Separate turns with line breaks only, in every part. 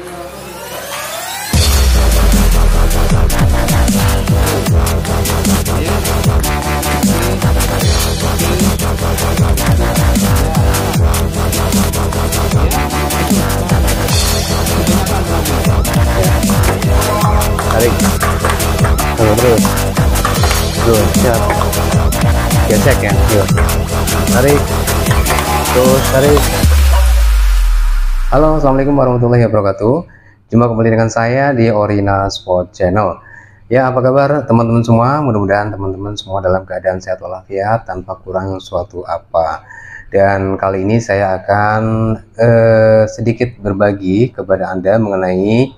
Tarik terus siap, gesek ya, yuk tarik terus tarik. Halo, assalamualaikum warahmatullahi wabarakatuh. Jumpa kembali dengan saya di Orina Sport Channel. Ya, apa kabar teman-teman semua? Mudah-mudahan teman-teman semua dalam keadaan sehat walafiat tanpa kurang suatu apa. Dan kali ini saya akan sedikit berbagi kepada Anda mengenai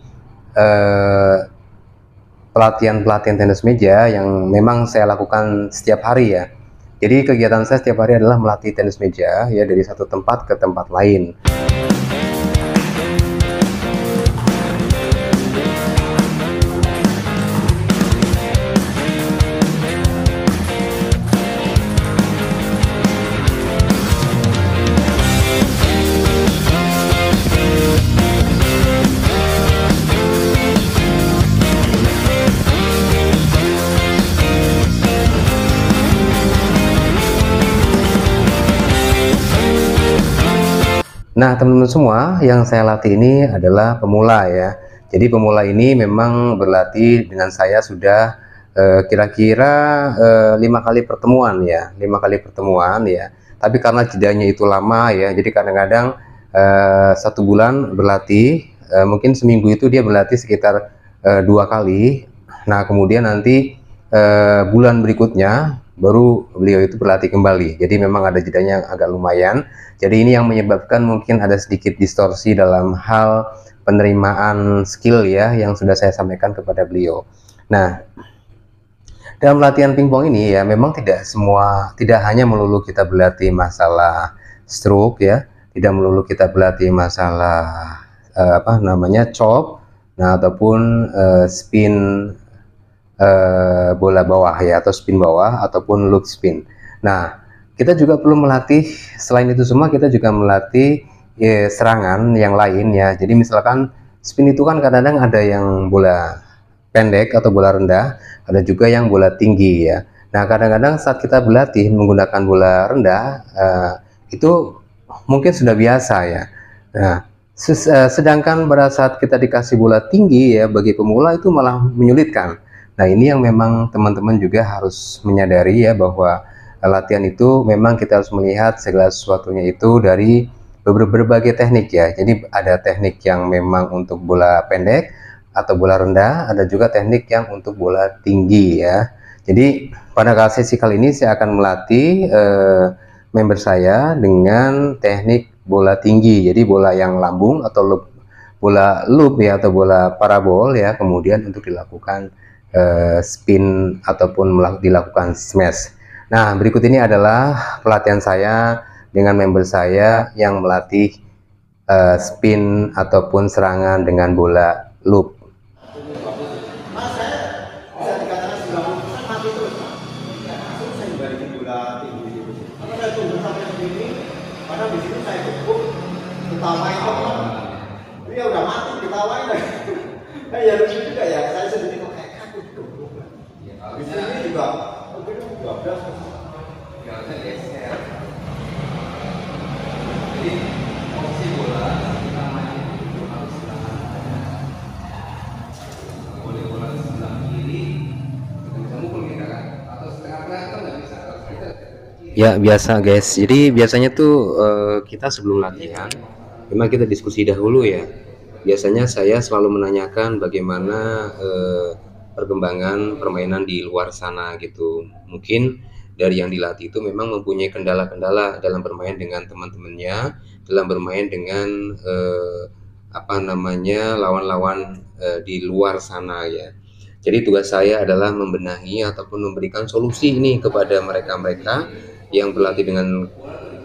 pelatihan tenis meja yang memang saya lakukan setiap hari ya. Jadi kegiatan saya setiap hari adalah melatih tenis meja ya, dari satu tempat ke tempat lain. Nah, teman-teman semua, yang saya latih ini adalah pemula ya. Jadi pemula ini memang berlatih dengan saya sudah kira-kira 5 kali pertemuan ya, 5 kali pertemuan ya. Tapi karena jedanya itu lama ya, jadi kadang-kadang 1 bulan berlatih, mungkin seminggu itu dia berlatih sekitar 2 kali. Nah, kemudian nanti bulan berikutnya baru beliau itu berlatih kembali. Jadi memang ada jedanya yang agak lumayan. Jadi ini yang menyebabkan mungkin ada sedikit distorsi dalam hal penerimaan skill ya, yang sudah saya sampaikan kepada beliau. Nah, dalam latihan pingpong ini ya, memang tidak hanya melulu kita berlatih masalah stroke ya, tidak melulu kita berlatih masalah chop, nah ataupun spin bola bawah ya, atau spin bawah ataupun loop spin. Nah, kita juga perlu melatih, selain itu semua kita juga melatih serangan yang lain ya. Jadi misalkan spin itu kan kadang-kadang ada yang bola pendek atau bola rendah, ada juga yang bola tinggi ya. Nah, kadang-kadang saat kita berlatih menggunakan bola rendah itu mungkin sudah biasa ya. Nah, sedangkan pada saat kita dikasih bola tinggi ya, bagi pemula itu malah menyulitkan. Nah, ini yang memang teman-teman juga harus menyadari ya, bahwa latihan itu memang kita harus melihat segala sesuatunya itu dari berbagai teknik ya. Jadi ada teknik yang memang untuk bola pendek atau bola rendah, ada juga teknik yang untuk bola tinggi ya. Jadi pada sesi kali ini saya akan melatih member saya dengan teknik bola tinggi. Jadi bola yang lambung atau bola loop ya, atau bola parabol ya, kemudian untuk dilakukan spin ataupun dilakukan smash. Nah, berikut ini adalah pelatihan saya dengan member saya yang melatih spin ataupun serangan dengan bola loop.
Dia udah mati ditawain lagi. Nah, ya lucu juga ya, saya sendiri kok kayak kaku gitu. Di sini juga mungkin 12 ya harusnya geser. Jadi posisi bola kita main itu harus boleh bola di sebelah kiri, bisa mukul kita kan, atau setengah-tengah kan nggak bisa.
Ya biasa guys, jadi biasanya tuh kita sebelum latihan memang kita diskusi dahulu ya. Biasanya saya selalu menanyakan bagaimana perkembangan permainan di luar sana gitu. Mungkin dari yang dilatih itu memang mempunyai kendala-kendala dalam bermain dengan teman-temannya, dalam bermain dengan lawan-lawan di luar sana ya. Jadi tugas saya adalah membenahi ataupun memberikan solusi ini kepada mereka-mereka yang berlatih dengan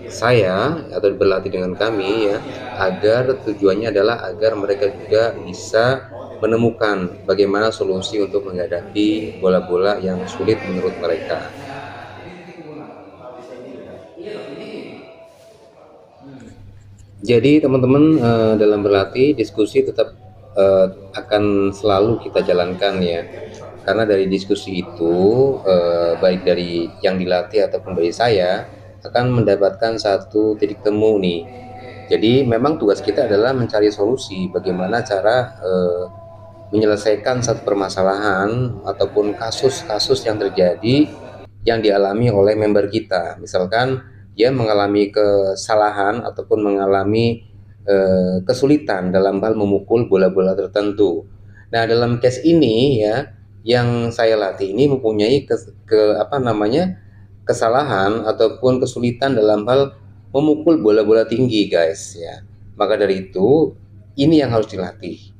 saya atau berlatih dengan kami ya, agar tujuannya adalah agar mereka juga bisa menemukan bagaimana solusi untuk menghadapi bola-bola yang sulit menurut mereka. Jadi teman-teman, dalam berlatih diskusi tetap akan selalu kita jalankan ya, karena dari diskusi itu baik dari yang dilatih ataupun dari saya akan mendapatkan satu titik temu nih. Jadi memang tugas kita adalah mencari solusi bagaimana cara menyelesaikan satu permasalahan ataupun kasus-kasus yang terjadi yang dialami oleh member kita. Misalkan dia mengalami kesalahan ataupun mengalami kesulitan dalam hal memukul bola-bola tertentu. Nah, dalam case ini ya, yang saya latih ini mempunyai kesalahan ataupun kesulitan dalam hal memukul bola-bola tinggi, guys ya. Maka dari itu, ini yang harus dilatih.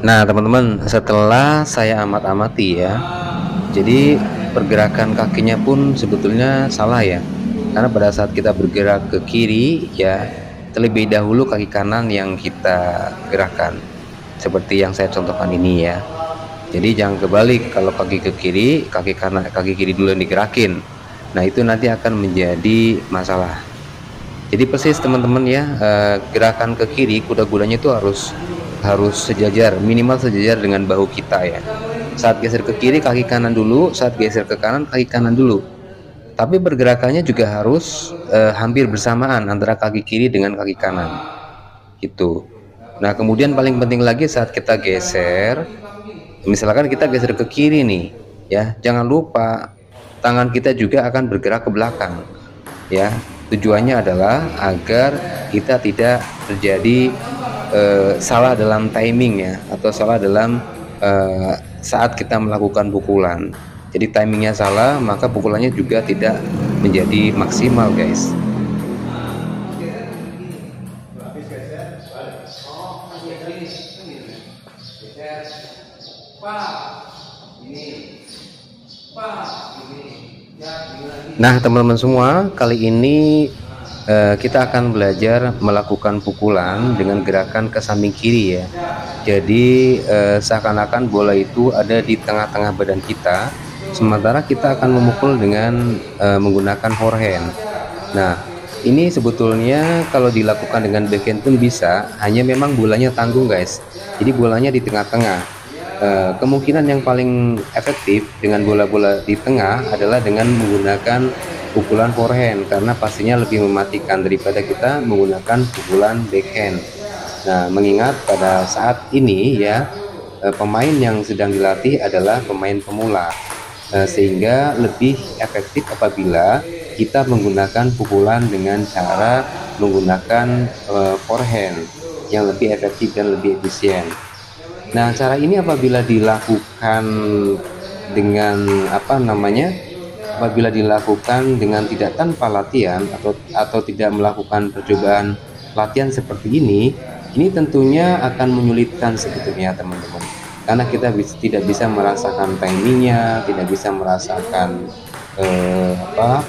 Nah, teman-teman, setelah saya amati ya, jadi pergerakan kakinya pun sebetulnya salah ya, karena pada saat kita bergerak ke kiri ya, terlebih dahulu kaki kanan yang kita gerakkan, seperti yang saya contohkan ini ya. Jadi jangan kebalik, kalau kaki ke kiri, kaki kiri dulu yang digerakin. Nah, itu nanti akan menjadi masalah. Jadi persis teman-teman ya, gerakan ke kiri kuda-kudanya itu harus sejajar, minimal sejajar dengan bahu kita ya. Saat geser ke kiri kaki kanan dulu, saat geser ke kanan kaki kanan dulu. Tapi pergerakannya juga harus hampir bersamaan antara kaki kiri dengan kaki kanan. Gitu. Nah, kemudian paling penting lagi saat kita geser, misalkan kita geser ke kiri nih, ya, jangan lupa tangan kita juga akan bergerak ke belakang. Ya, tujuannya adalah agar kita tidak terjadi salah dalam timing ya, atau salah dalam saat kita melakukan pukulan. Jadi timingnya salah, maka pukulannya juga tidak menjadi maksimal, guys. Nah, teman-teman semua, kali ini kita akan belajar melakukan pukulan dengan gerakan ke samping kiri ya. Jadi seakan-akan bola itu ada di tengah-tengah badan kita, sementara kita akan memukul dengan menggunakan forehand. Nah, ini sebetulnya kalau dilakukan dengan backhand pun bisa, hanya memang bolanya tanggung, guys. Jadi bolanya di tengah-tengah. Kemungkinan yang paling efektif dengan bola-bola di tengah adalah dengan menggunakan pukulan forehand, karena pastinya lebih mematikan daripada kita menggunakan pukulan backhand. Nah, mengingat pada saat ini ya, pemain yang sedang dilatih adalah pemain pemula, sehingga lebih efektif apabila kita menggunakan pukulan dengan cara menggunakan forehand yang lebih efektif dan lebih efisien. Nah, cara ini apabila dilakukan dengan apabila dilakukan dengan tidak tanpa latihan atau tidak melakukan percobaan latihan seperti ini tentunya akan menyulitkan sebetulnya teman-teman, karena kita tidak bisa merasakan timingnya, tidak bisa merasakan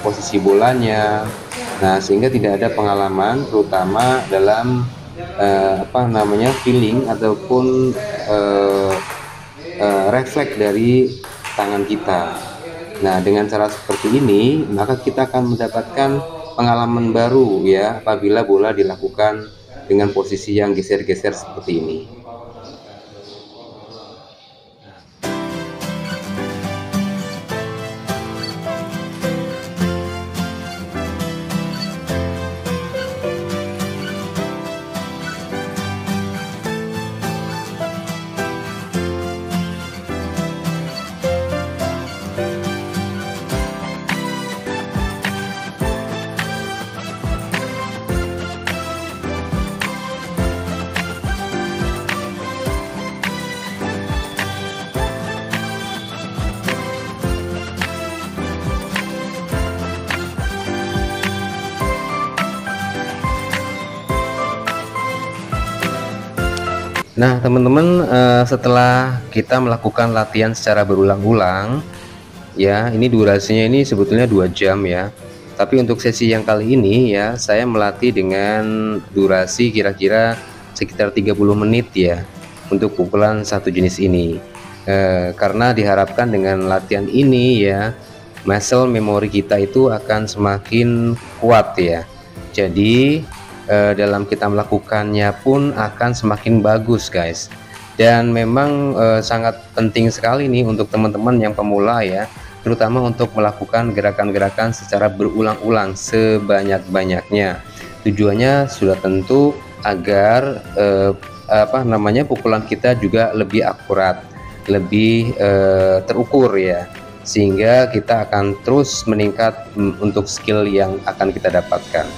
posisi bolanya. Nah, sehingga tidak ada pengalaman, terutama dalam feeling ataupun refleks dari tangan kita. Nah, dengan cara seperti ini maka kita akan mendapatkan pengalaman baru ya, apabila bola dilakukan dengan posisi yang geser-geser seperti ini. Nah, teman-teman, setelah kita melakukan latihan secara berulang-ulang ya, ini durasinya ini sebetulnya 2 jam ya, tapi untuk sesi yang kali ini ya, saya melatih dengan durasi kira-kira sekitar 30 menit ya untuk pukulan satu jenis ini, karena diharapkan dengan latihan ini ya, muscle memory kita itu akan semakin kuat ya. Jadi dalam kita melakukannya pun akan semakin bagus guys. Dan memang sangat penting sekali nih untuk teman-teman yang pemula ya, terutama untuk melakukan gerakan-gerakan secara berulang-ulang sebanyak-banyaknya. Tujuannya sudah tentu agar pukulan kita juga lebih akurat, lebih terukur ya, sehingga kita akan terus meningkat untuk skill yang akan kita dapatkan.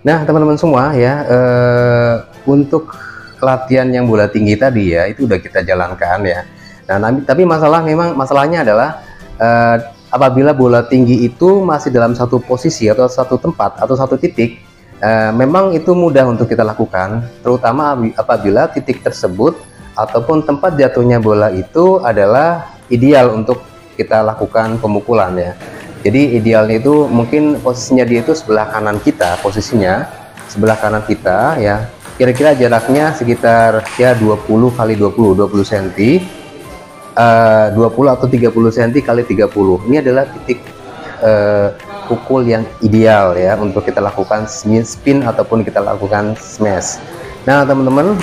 Nah teman-teman semua ya, untuk latihan yang bola tinggi tadi ya, itu udah kita jalankan ya. Nah tapi masalahnya adalah apabila bola tinggi itu masih dalam satu posisi atau satu tempat atau satu titik, memang itu mudah untuk kita lakukan, terutama apabila titik tersebut ataupun tempat jatuhnya bola itu adalah ideal untuk kita lakukan pemukulan ya. Jadi idealnya itu mungkin posisinya dia itu sebelah kanan kita, posisinya sebelah kanan kita ya, kira-kira jaraknya sekitar ya 20 kali 20 cm, 20 atau 30 cm kali 30. Ini adalah titik pukul yang ideal ya untuk kita lakukan spin ataupun kita lakukan smash. Nah teman-teman,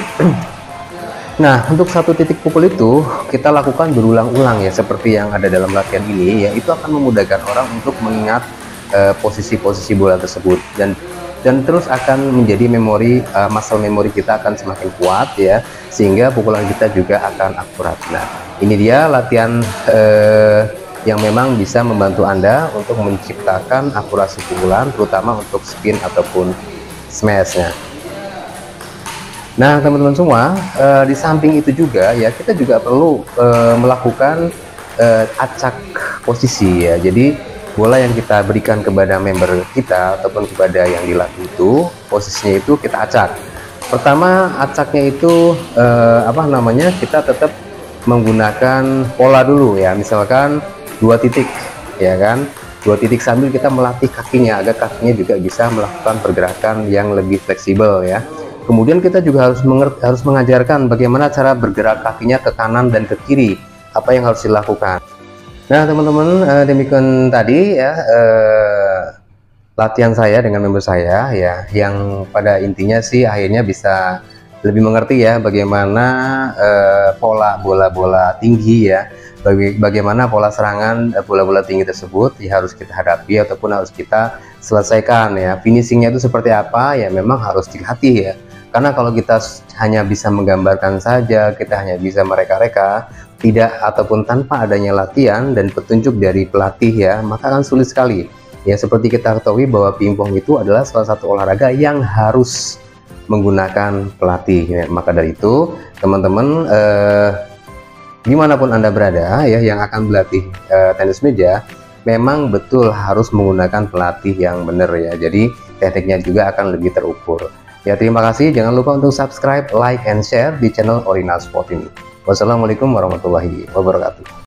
nah untuk satu titik pukul itu kita lakukan berulang-ulang ya, seperti yang ada dalam latihan ini ya, itu akan memudahkan orang untuk mengingat posisi-posisi bola tersebut, dan terus akan menjadi memori, muscle memory kita akan semakin kuat ya, sehingga pukulan kita juga akan akurat. Nah ini dia latihan yang memang bisa membantu Anda untuk menciptakan akurasi pukulan, terutama untuk spin ataupun smashnya. Nah teman-teman semua, di samping itu juga ya, kita juga perlu melakukan acak posisi ya. Jadi bola yang kita berikan kepada member kita ataupun kepada yang dilatih itu, posisinya itu kita acak. Pertama acaknya itu kita tetap menggunakan pola dulu ya, misalkan 2 titik ya kan, 2 titik sambil kita melatih kakinya agar kakinya juga bisa melakukan pergerakan yang lebih fleksibel ya. Kemudian kita juga harus mengajarkan bagaimana cara bergerak kakinya ke kanan dan ke kiri, apa yang harus dilakukan. Nah teman-teman, demikian tadi ya latihan saya dengan member saya ya, yang pada intinya sih akhirnya bisa lebih mengerti ya bagaimana pola bola-bola tinggi ya, bagaimana pola serangan bola-bola tinggi tersebut ya harus kita hadapi ataupun harus kita selesaikan ya. Finishingnya itu seperti apa ya, memang harus dilatih ya. Karena kalau kita hanya bisa menggambarkan saja, kita hanya bisa mereka-reka, tidak ataupun tanpa adanya latihan dan petunjuk dari pelatih ya, maka akan sulit sekali. Ya seperti kita ketahui bahwa pingpong itu adalah salah satu olahraga yang harus menggunakan pelatih ya. Maka dari itu teman-teman, dimanapun Anda berada ya yang akan berlatih tenis meja, memang betul harus menggunakan pelatih yang benar ya. Jadi tekniknya juga akan lebih terukur. Ya terima kasih, jangan lupa untuk subscribe, like, and share di channel Original Sport ini. Wassalamualaikum warahmatullahi wabarakatuh.